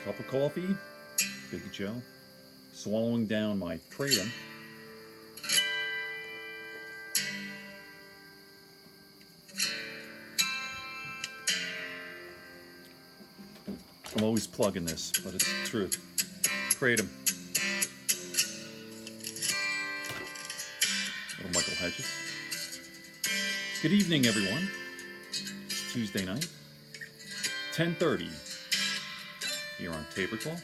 Cup of coffee, Big Joe, swallowing down my kratom. I'm always plugging this, but it's the truth. Kratom. Little Michael Hedges. Good evening, everyone. It's Tuesday night, 10:30 here on Tabor Call.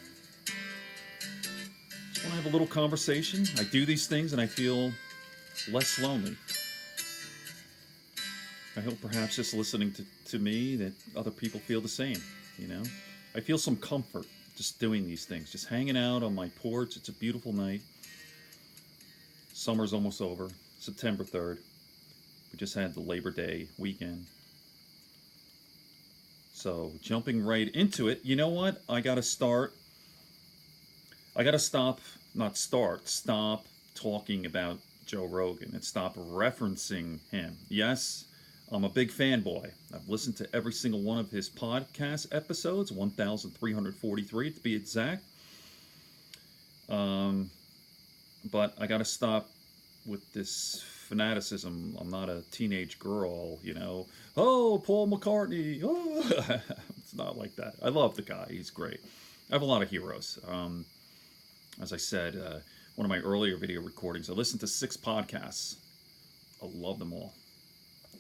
Just want to have a little conversation. I do these things and I feel less lonely. I hope perhaps just listening to me that other people feel the same, you know? I feel some comfort just doing these things, just hanging out on my porch. It's a beautiful night. Summer's almost over, September 3rd. We just had the Labor Day weekend. So jumping right into it, you know what? I gotta stop talking about Joe Rogan and stop referencing him. Yes, I'm a big fanboy. I've listened to every single one of his podcast episodes, 1,343 to be exact. But I gotta stop with this fanaticism. I'm not a teenage girl, you know. Oh, Paul McCartney. Oh. It's not like that. I love the guy. He's great. I have a lot of heroes. As I said, one of my earlier video recordings, I listened to 6 podcasts. I love them all.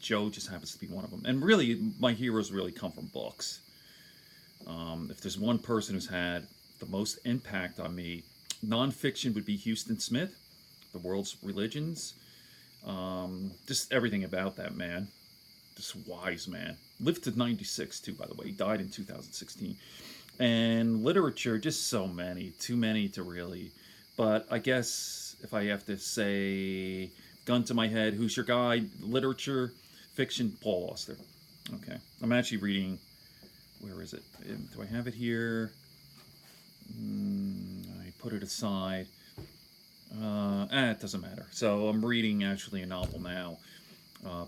Joe just happens to be one of them. And really, my heroes really come from books. If there's one person who's had the most impact on me, nonfiction would be Houston Smith, The World's Religions. Just everything about that man. This wise man. Lived to 96 too, by the way. He died in 2016. And literature, just so many. Too many to really. But I guess if I have to say, gun to my head, who's your guy? Literature, fiction, Paul Auster. Okay. I'm actually reading, where is it? Do I have it here? I put it aside. It doesn't matter. So I'm reading actually a novel now.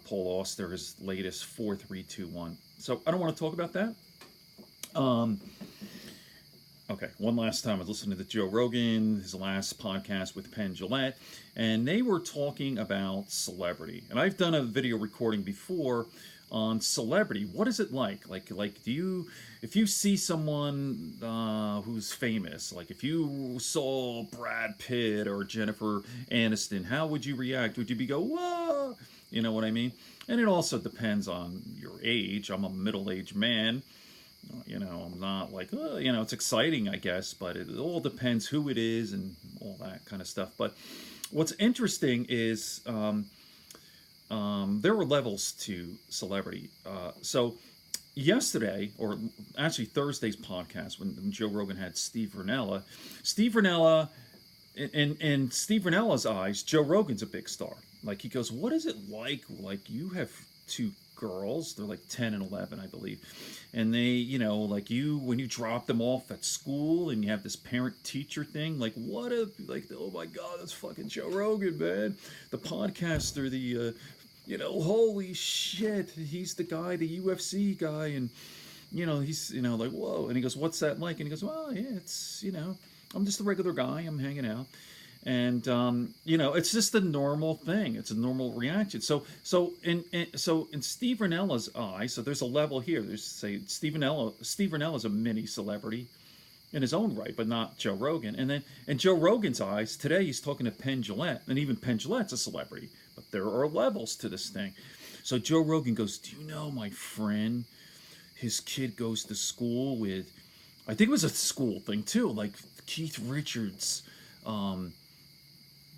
Paul Auster, his latest 4321. So I don't want to talk about that. Okay, one last time I was listening to Joe Rogan, his last podcast with Penn Jillette, and they were talking about celebrity. And I've done a video recording before on celebrity. What is it like? Like, do you, if you see someone who's famous, like if you saw Brad Pitt or Jennifer Aniston, how would you react? Would you be go, whoa? You know what I mean? And it also depends on your age. I'm a middle-aged man. You know, I'm not like, oh, you know, it's exciting, I guess, but it all depends who it is and all that kind of stuff. But what's interesting is there were levels to celebrity. So yesterday, or actually Thursday's podcast, when Joe Rogan had Steve Rinella, in Steve Rinella's eyes, Joe Rogan's a big star. Like, he goes, what is it like you have 2 girls, they're like 10 and 11, I believe, and they, you know, like when you drop them off at school and you have this parent-teacher thing, like, what if, like, oh my god, that's fucking Joe Rogan, man, the podcaster, the you know, holy shit, he's the guy, the UFC guy, and you know, he's, you know, like, whoa. And he goes, what's that like? And he goes, well, yeah, it's, you know, I'm just a regular guy, I'm hanging out. And you know, it's just a normal thing. It's a normal reaction. So in Steve Rinella's eye, so there's a level here. There's, say, Steve Rinella's a mini celebrity in his own right, but not Joe Rogan. And then in Joe Rogan's eyes, today he's talking to Penn Jillette, and even Penn Jillette's a celebrity. But there are levels to this thing. So Joe Rogan goes, do you know my friend? His kid goes to school with, I think it was a school thing too, like Keith Richards'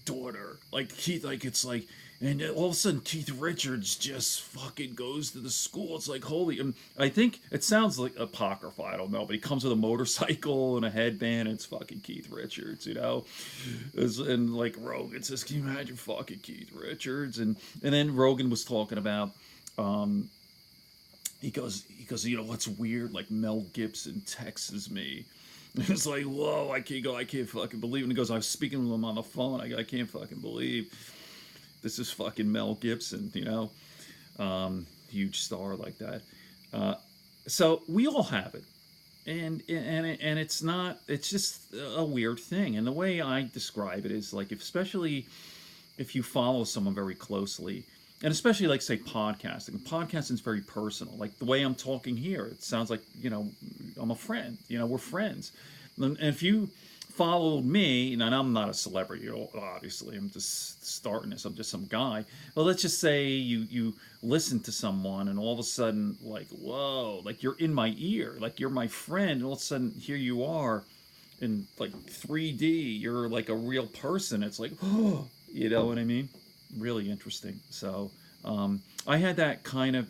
daughter, like Keith, like it's like, and all of a sudden Keith Richards just fucking goes to the school. It's like, holy, I think it sounds like apocrypha, I don't know, but he comes with a motorcycle and a headband, and it's fucking Keith Richards, you know. And like Rogan says, can you imagine fucking Keith Richards? And then Rogan was talking about, he goes, you know what's weird? Like Mel Gibson texts me. It's like, whoa, I can't fucking believe it. And he goes, I was speaking with him on the phone. I can't fucking believe this is fucking Mel Gibson, you know? Huge star like that. So we all have it. and it's not, it's just a weird thing. And the way I describe it is like, if, especially if you follow someone very closely, and especially like say podcasting is very personal. Like the way I'm talking here, it sounds like, I'm a friend, we're friends. And if you followed me, and I'm not a celebrity, obviously, I'm just starting this, I'm just some guy. But let's just say you listen to someone, and all of a sudden, like, whoa, like you're in my ear, like you're my friend, and all of a sudden here you are in like 3D, you're like a real person. It's like, oh, you know what I mean? Really interesting. So I had that kind of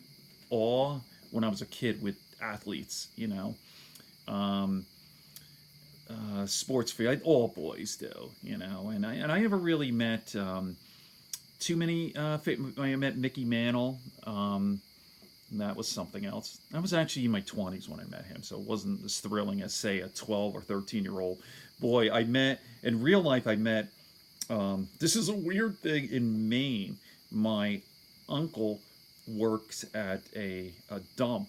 awe when I was a kid with athletes, um, sports field. All boys do, and I never really met too many. I met Mickey Mantle. That was something else. I was actually in my 20s when I met him, so it wasn't as thrilling as, say, a 12 or 13-year-old boy. I met, in real life, this is a weird thing in Maine. My uncle works at a dump,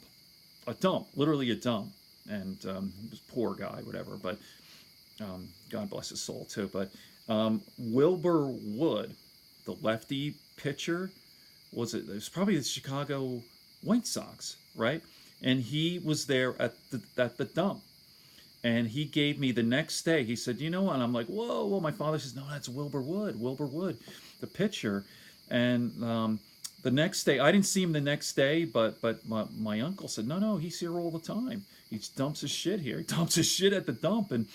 literally a dump. And he was a poor guy, whatever, but God bless his soul, too. But Wilbur Wood, the lefty pitcher, it was probably the Chicago White Sox, right? And he was there at the dump. And he gave me the next day, he said, what? And I'm like, whoa, whoa. My father says, no, that's Wilbur Wood, the pitcher. And the next day, I didn't see him the next day, but my uncle said, no, he's here all the time. He dumps his shit here. He dumps his shit at the dump. And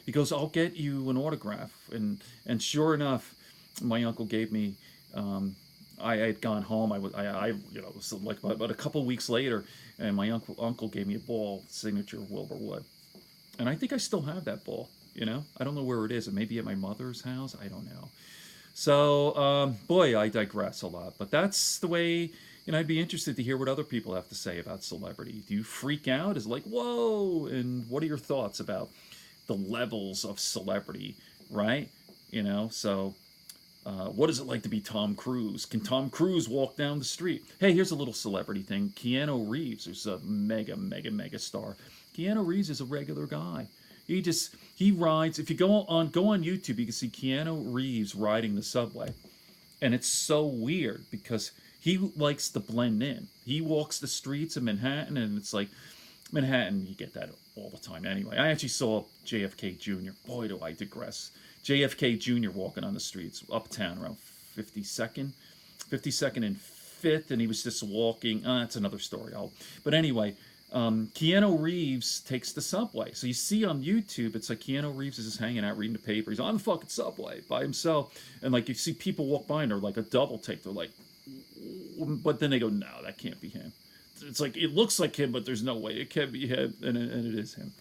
he goes, I'll get you an autograph. And sure enough, my uncle gave me, I had gone home. So like about a couple weeks later, and my uncle gave me a ball, signature Wilbur Wood, and I think I still have that ball. I don't know where it is. It may be at my mother's house. I don't know. So, boy, I digress a lot, but that's the way. I'd be interested to hear what other people have to say about celebrity. Do you freak out? Is it like, whoa? And what are your thoughts about the levels of celebrity, right? So what is it like to be Tom Cruise? Can Tom Cruise walk down the street? Hey, here's a little celebrity thing. Keanu Reeves is a mega, mega, mega star. Keanu Reeves is a regular guy. He rides. If you go on YouTube, you can see Keanu Reeves riding the subway, and it's so weird because he likes to blend in. He walks the streets of Manhattan, and it's like Manhattan. You get that all the time. Anyway, I actually saw JFK Jr. Boy, do I digress. JFK Jr. walking on the streets uptown around 52nd and 5th, and he was just walking. That's another story. But anyway, Keanu Reeves takes the subway. So you see on YouTube, it's like Keanu Reeves is just hanging out reading the paper. He's on the fucking subway by himself, and like you see people walk by and they're like a double take. They're like, but then they go, no, that can't be him. It's like it looks like him, but there's no way it can be him, and it is him.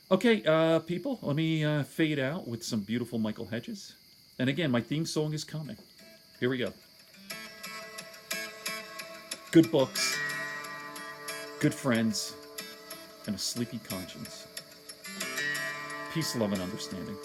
Okay, people, let me fade out with some beautiful Michael Hedges. And again, my theme song is coming. Here we go. Good books, good friends, and a sleepy conscience. Peace, love, and understanding.